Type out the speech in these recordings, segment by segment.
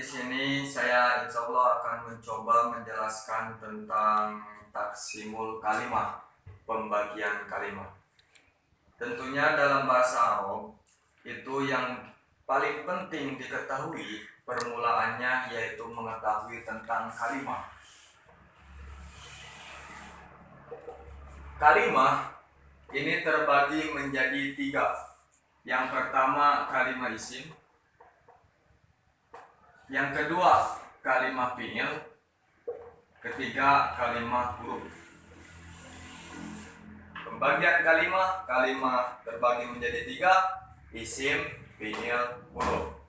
di sini saya insya Allah akan mencoba menjelaskan tentang taksimul kalimah, pembagian kalimat. Tentunya dalam bahasa Arab itu yang paling penting diketahui permulaannya yaitu mengetahui tentang kalimah. Kalimah ini terbagi menjadi 3. Yang pertama kalimah isim, yang kedua kalimah fi'il, ketiga kalimah huruf. Pembagian kalimah terbagi menjadi 3, isim, fi'il, huruf.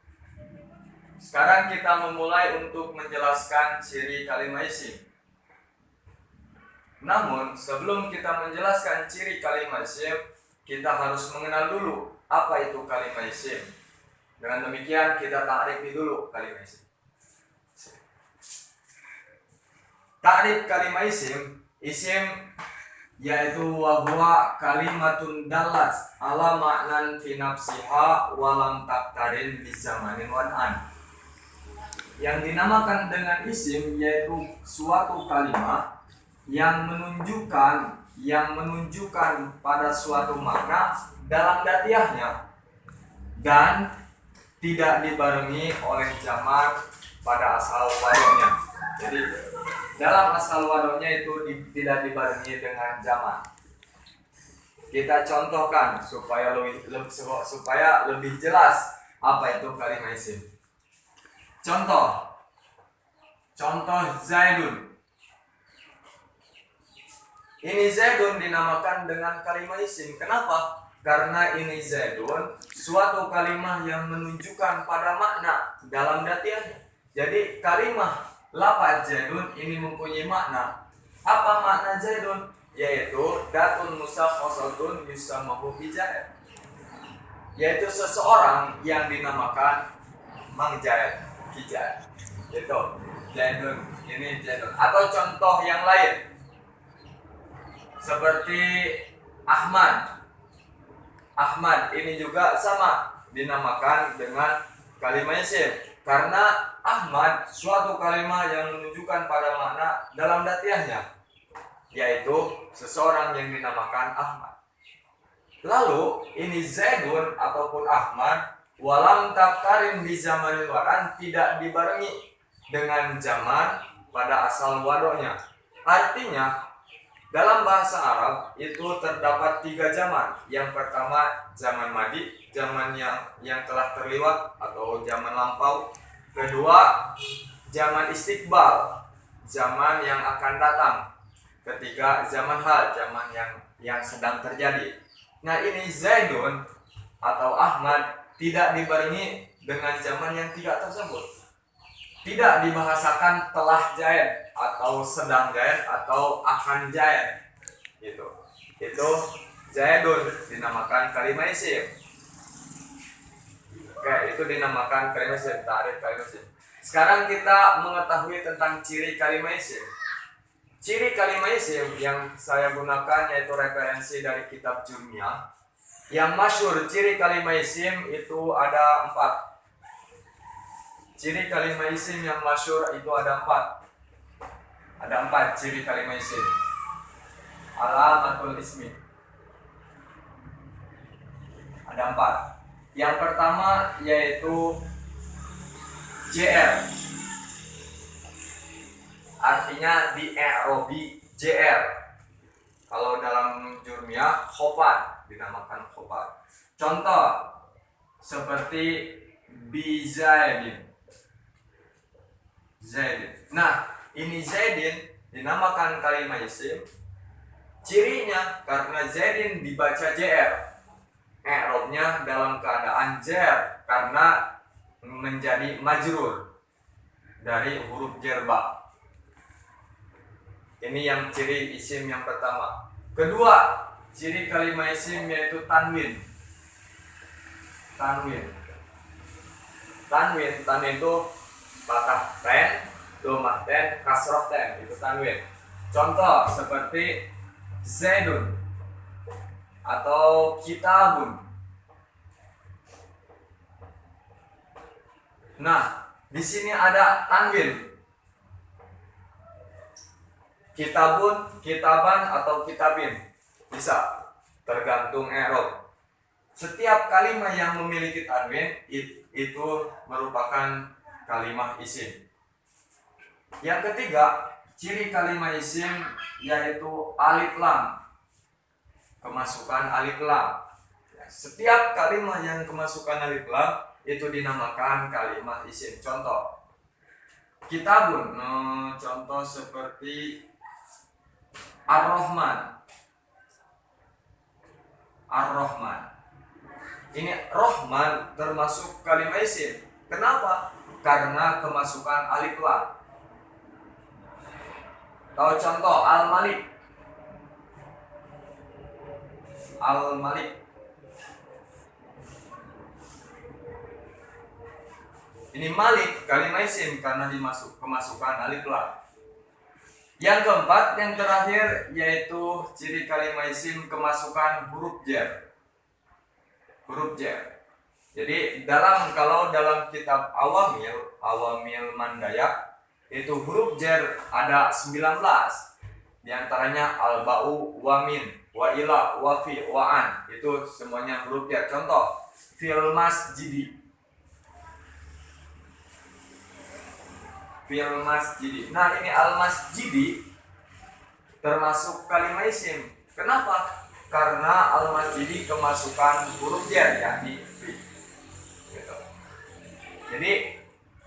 Sekarang kita memulai untuk menjelaskan ciri kalimah isim. Namun sebelum kita menjelaskan ciri kalimah isim, kita harus mengenal dulu apa itu kalimah isim. Dengan demikian kita ta'rifi dulu kalimah isim. Ta'rif kalimah isim yaitu wahwa kalimatun dalat ala ma'nan fi nafsiha walam taktarin bi zamanin wad'an. Yang dinamakan dengan isim yaitu suatu kalimat yang menunjukkan pada suatu makna dalam datiahnya dan tidak dibarengi oleh zaman pada asal wadoknya. Jadi dalam asal wadoknya itu tidak dibarengi dengan zaman. Kita contohkan supaya lebih jelas apa itu kalimah isim. Contoh Zaidun. Ini Zaidun dinamakan dengan kalimah isim. Kenapa? Karena ini Zaidun suatu kalimah yang menunjukkan pada makna dalam datiannya. Jadi kalimah lafaz Zaidun ini mempunyai makna. Apa makna Zaidun? Yaitu datun musakhasatun yusamahu bijaid. Yaitu seseorang yang dinamakan Mang Jaid, Kijaid. Itu Zaidun, ini Zaidun. Atau contoh yang lain seperti Ahmad ini juga sama dinamakan dengan kalimah isim karena Ahmad suatu kalimat yang menunjukkan pada makna dalam datiahnya, yaitu seseorang yang dinamakan Ahmad. Lalu ini Zaidun ataupun Ahmad walam taktarin di zamanil waran, tidak dibarengi dengan zaman pada asal wadoknya. Artinya dalam bahasa Arab itu terdapat 3 zaman. Yang pertama zaman madi, zaman yang telah terlewat atau zaman lampau. Kedua zaman istiqbal, zaman yang akan datang. Ketiga zaman hal, zaman yang sedang terjadi. Nah ini Zaidun atau Ahmad tidak dibarengi dengan zaman yang 3 tersebut. Tidak dibahasakan telah jaid atau sedang jaid atau akan jaid. Itu Zaidun dinamakan kalimah isim. Oke, itu dinamakan kalimah isim, ta'rif kalimah isim. Sekarang kita mengetahui tentang ciri kalimah isim. Ciri kalimah isim yang saya gunakan yaitu referensi dari kitab Jurmiyah. Yang masyhur ciri kalimah isim itu ada 4. Ciri kalimah isim yang masyhur itu ada 4. Ada 4 ciri kalimah isim. Alamatul ismi. Ada 4. Yang pertama yaitu JR. Artinya di i'robi JR. Kalau dalam Jurmiyah khofat, dinamakan khofat. Contoh seperti bizaidin. Zaidin. Nah, ini Zaidin dinamakan kalimah isim. Cirinya karena Zaidin dibaca JR. I'rabnya dalam keadaan jar karena menjadi majrur dari huruf jerba. Ini yang ciri isim yang pertama. Kedua, ciri kalimah isim yaitu tanwin. Tanwin itu patah ten, domah ten, kasroh ten, itu tanwin. Contoh seperti Zaidun atau kitabun. Nah, Di sini ada tanwin. Kitabun, kitaban, atau kitabin. Bisa, tergantung i'rab. Setiap kalimat yang memiliki tanwin itu merupakan kalimat isim. Yang ketiga, ciri kalimat isim yaitu alif lam. Kemasukan alif lam. Setiap kalimat yang kemasukan alif lam itu dinamakan kalimat isim. Contoh, kitabun, contoh seperti Ar-Rahman. Ar-Rahman. Ini Rahman termasuk kalimat isim. Kenapa? Karena kemasukan alif lam. Tahu contoh Al-Malik. Al-Malik. Ini Malik kalimat isim karena kemasukan alif lam. Yang keempat, yang terakhir yaitu ciri kalimat isim kemasukan huruf jar. Huruf jar. Jadi kalau dalam kitab Awamil Mandayak itu huruf jar ada 19. Di antaranya al-ba'u, wamin, wa ila, wa fi, wa an. Itu semuanya huruf jar. Contoh, fil masjidi. Fil masjidi. Nah, ini al-masjidi termasuk kalimat isim. Kenapa? Karena al-masjidi kemasukan huruf jar yakni fi. Gitu. Jadi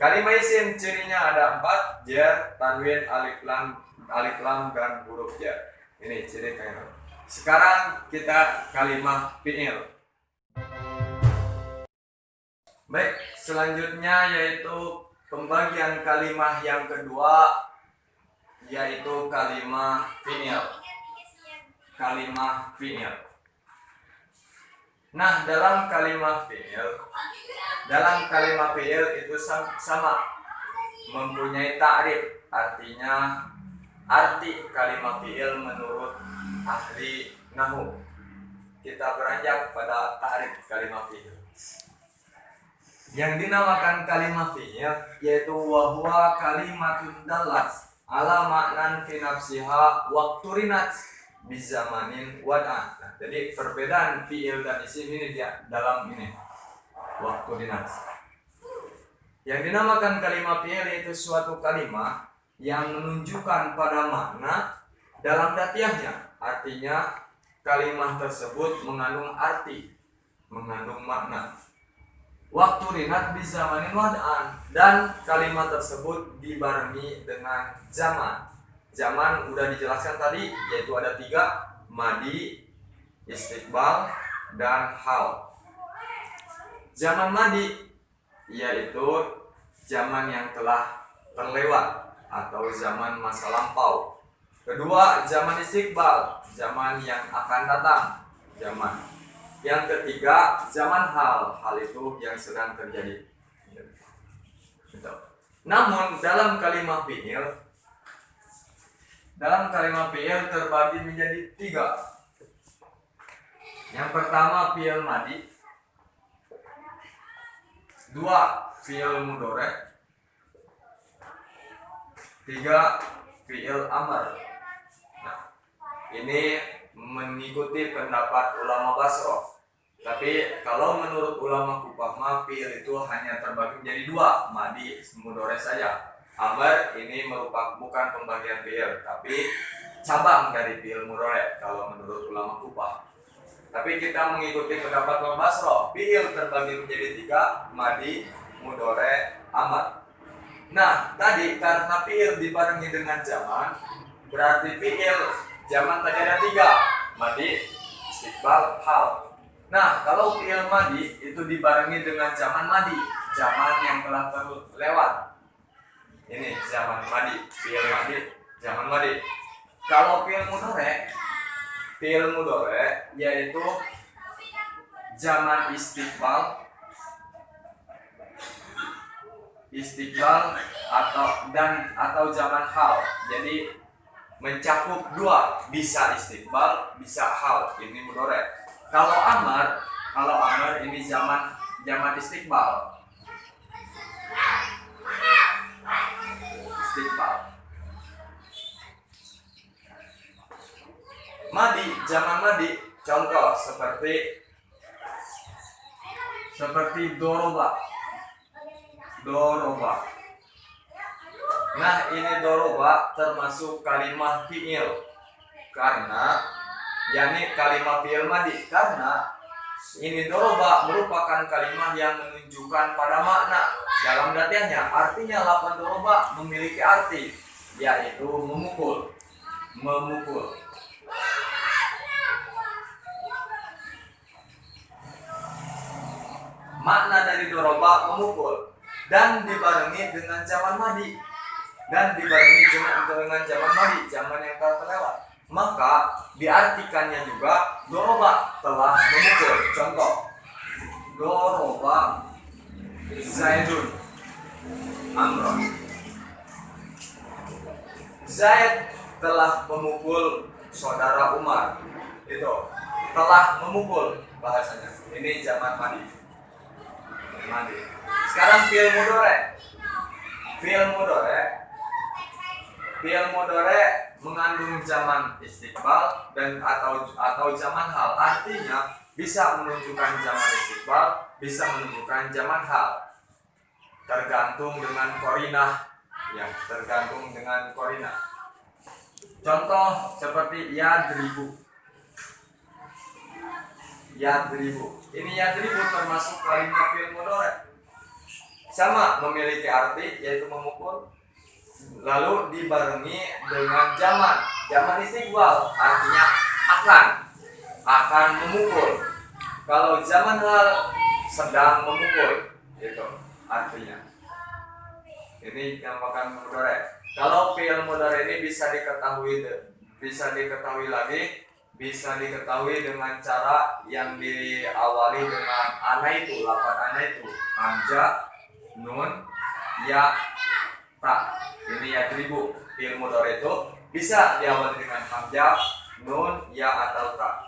kalimat isim cirinya ada 4, jar, tanwin, alif lam dan huruf jar. Ini ciri kalimat. Sekarang kita kalimat fi'il. Baik, selanjutnya yaitu pembagian kalimat yang kedua yaitu kalimat fi'il. Kalimat fi'il. Nah, dalam kalimat fi'il itu sama mempunyai ta'rif, artinya arti kalimat fi'il menurut ahli nahwu. Kita beranjak pada ta'rif kalimat fi'il. Yang dinamakan kalimat fi'il yaitu wahwa kalimatun dallat ala ma'nan fi nafsiha waqturinat bizamanin wad'an. Nah, jadi perbedaan fi'il dan isim ini dia dalam ini waqturinat. Yang dinamakan kalimat fi'il itu suatu kalimat yang menunjukkan pada makna dalam datiahnya. Artinya kalimat tersebut mengandung arti, mengandung makna. Waktu rinat bisa manin wad'an, dan kalimat tersebut dibarengi dengan zaman. Zaman udah dijelaskan tadi, yaitu ada 3, madi, istiqbal, dan hal. Zaman madi yaitu zaman yang telah terlewat atau zaman masa lampau. Kedua, zaman istiqbal, zaman yang akan datang, zaman. Yang ketiga, zaman hal itu yang sedang terjadi. Namun dalam kalimat fi'il terbagi menjadi 3. Yang pertama fi'il madi, 2 fi'il mudhari', 3 fi'il amr. Nah, ini mengikuti pendapat ulama Basrah. Tapi kalau menurut ulama Kufah, fi'il itu hanya terbagi menjadi 2, madi, mudhari' saja. Amr ini bukan pembagian fi'il, tapi cabang dari fi'il mudhari' kalau menurut ulama Kufah. Tapi kita mengikuti pendapat ulama Basrah, fi'il terbagi menjadi 3, madi, mudhari', amr. Nah, tadi karena fi'il dibarengi dengan zaman, berarti fi'il zaman tadi ada 3, madi, istiqbal, hal. Nah, kalau fi'il madi itu dibarengi dengan zaman madi, zaman yang telah terlewat. Ini zaman madi, fi'il madi, zaman madi. Kalau fi'il mudhari' yaitu zaman istiqbal atau zaman hal. Jadi mencakup 2, bisa istiqbal, bisa hal. Ini mudhari'. Kalau amr ini zaman istiqbal. Madi, zaman madi, contoh seperti doroba. Doroba. Nah, ini doroba termasuk kalimat fi'il karena yakni kalimat fi'il madi, karena ini doroba merupakan kalimat yang menunjukkan pada makna dalam latihannya. Artinya lapan doroba memiliki arti, yaitu memukul. Memukul. Makna dari doroba memukul dan dibarengi dengan zaman madi, zaman yang telah terlewat. Maka diartikannya juga doroba telah memukul. Contoh, doroba Zaidun Amron. Zaid telah memukul saudara Umar. Itu telah memukul bahasanya. Ini zaman madi. Sekarang fi'il mudhari mengandung zaman istiqbal dan atau zaman hal. Artinya bisa menunjukkan zaman istiqbal, bisa menunjukkan zaman hal. Tergantung dengan qarinah, ya, tergantung dengan qarinah. Contoh seperti yadribu. Ini yadribu termasuk kalimat fi'il mudhari. Sama, memiliki arti yaitu memukul, lalu dibarengi dengan zaman istiqbal, artinya akan memukul. Kalau zaman hal sedang memukul, itu artinya. Ini yang akan mudhari. Kalau fi'il mudhari ini bisa diketahui dengan cara yang diawali dengan ana itu, lapan ana itu, hamzah, nun, ya, ta. Ini yadribu. Fi'il mudhari itu bisa diawali dengan hamzah, nun, ya atau ta.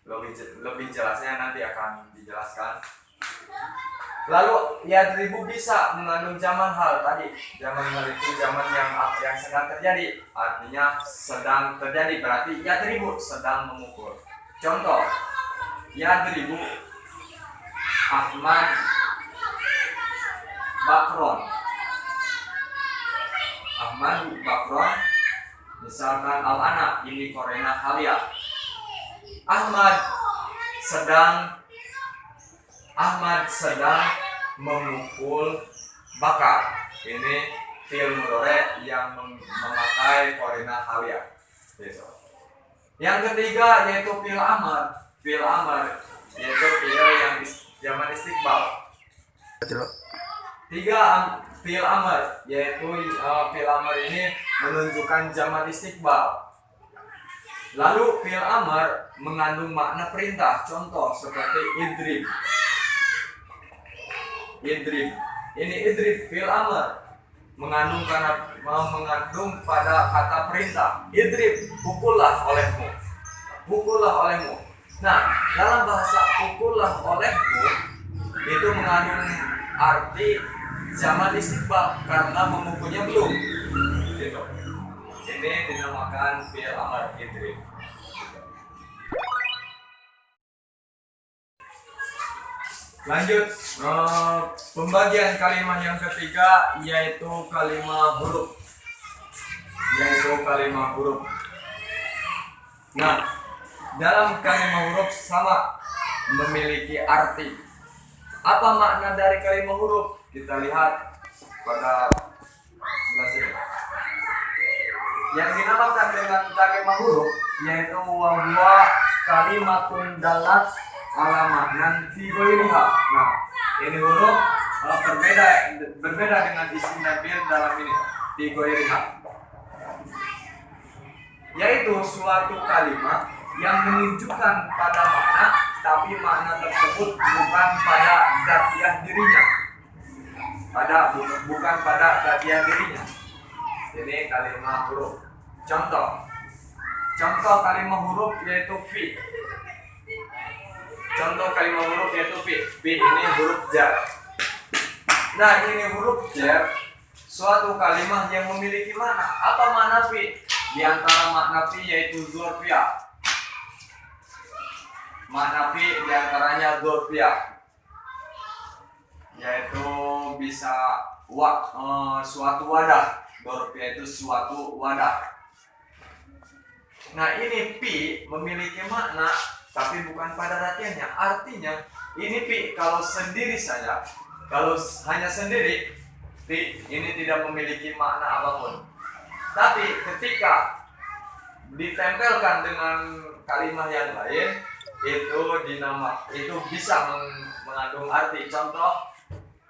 Lebih jelasnya nanti akan dijelaskan. Lalu yadribu bisa mengandung zaman hal tadi. Zaman hal itu zaman yang sedang terjadi. Artinya sedang terjadi, berarti yadribu sedang memukul. Contoh, yadribu Ahmad Bakron. Misalkan al-ana, ini korena halia. Ahmad sedang memukul bakar. Ini fi'il mudhari yang memakai korena halia. Yang ketiga yaitu fi'il amr. Yaitu fi'il yang zaman istiqbal. Fi'il amr yaitu fi'il amr ini menunjukkan zaman istiqbal. Lalu fi'il amr mengandung makna perintah. Contoh seperti idrib. Ini idrib fi'il amr mengandung pada kata perintah. Idrib, pukullah olehmu. Nah, dalam bahasa pukullah olehmu itu mengandung arti zaman istiqbal karena memukulnya belum. Gitu. Ini dinamakan fi'il amr, idrib. Lanjut, pembagian kalimat yang ketiga yaitu kalimat huruf. Nah, dalam kalimat huruf sama memiliki arti. Apa makna dari kalimat huruf? Kita lihat pada sebelah sini. Yang dinamakan dengan kalimat huruf yaitu huwa kalimatun dalat ala maknan fi ghairiha. Nah, ini huruf berbeda dengan isim dan fi'il dalam ini fi ghairiha. Yaitu suatu kalimat yang menunjukkan pada makna, tapi makna tersebut bukan pada dzatiyah dirinya. Bukan pada dzatiyah dirinya. Ini kalimat huruf. Contoh kalimat huruf yaitu fi. Fi ini huruf jar. Nah, ini huruf jar suatu kalimat yang memiliki makna. Apa makna fi? Di antara makna fi yaitu dzarfiyah. Makna fi diantaranya dzarfiyah, yaitu bisa suatu wadah. Dzarfiyah itu suatu wadah. Nah, ini fi memiliki makna tapi bukan pada artinya. Artinya ini fi kalau sendiri saja, kalau hanya sendiri, fi ini tidak memiliki makna apapun. Tapi ketika ditempelkan dengan kalimat yang lain, itu bisa mengandung arti. Contoh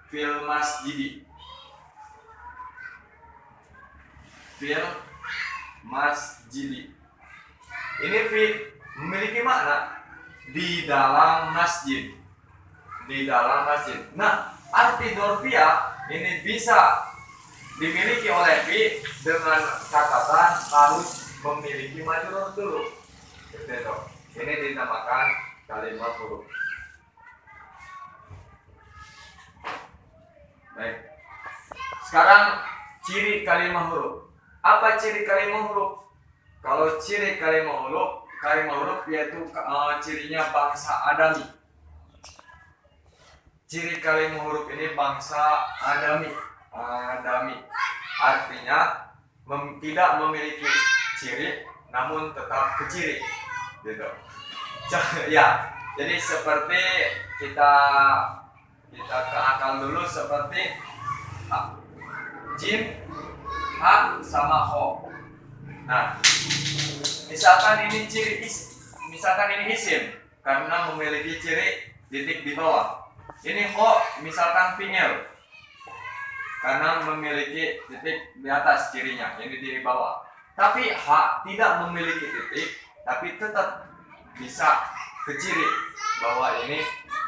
fil masjidi. Fil masjidi. Ini fi memiliki makna di dalam masjid. Di dalam masjid. Nah, arti dzarfiyah ini bisa dimiliki oleh fi dengan catatan harus memiliki majrur dulu. Gitu. Ini dinamakan kalimat huruf. Baik. Sekarang ciri kalimat huruf. Apa ciri kalimat huruf? Kalau ciri kalimat huruf yaitu cirinya bangsa Adami. Ciri kalimat huruf ini bangsa Adami. Artinya tidak memiliki ciri namun tetap keciri, gitu. Ya, jadi seperti kita ke akal dulu, seperti jim, ha sama ho. Nah, misalkan ini isim karena memiliki ciri titik di bawah. Ini ho misalkan fi'il karena memiliki titik di atas cirinya, ini di bawah. Tapi ha tidak memiliki titik, tapi tetap bisa keciri bahwa ini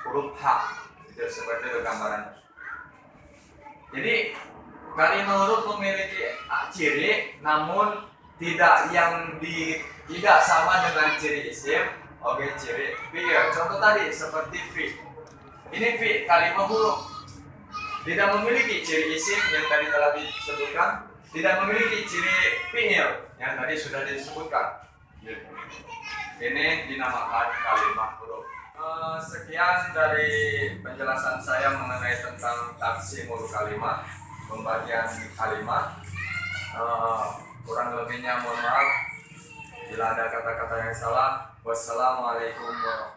huruf ha. Itu seperti itu gambarannya. Jadi kalimat huruf memiliki ciri, namun tidak sama dengan ciri isim. Oke, ciri fi'il. Contoh tadi seperti fi. Ini fi kalimat huruf. Tidak memiliki ciri isim yang tadi telah disebutkan, tidak memiliki ciri fi'il yang tadi sudah disebutkan. Ini dinamakan kalimat huruf. Sekian dari penjelasan saya mengenai tentang taqsimul kalimat, pembagian kalimat. Kurang lebihnya mohon maaf bila ada kata-kata yang salah. Wassalamualaikum warahmatullahi wabarakatuh.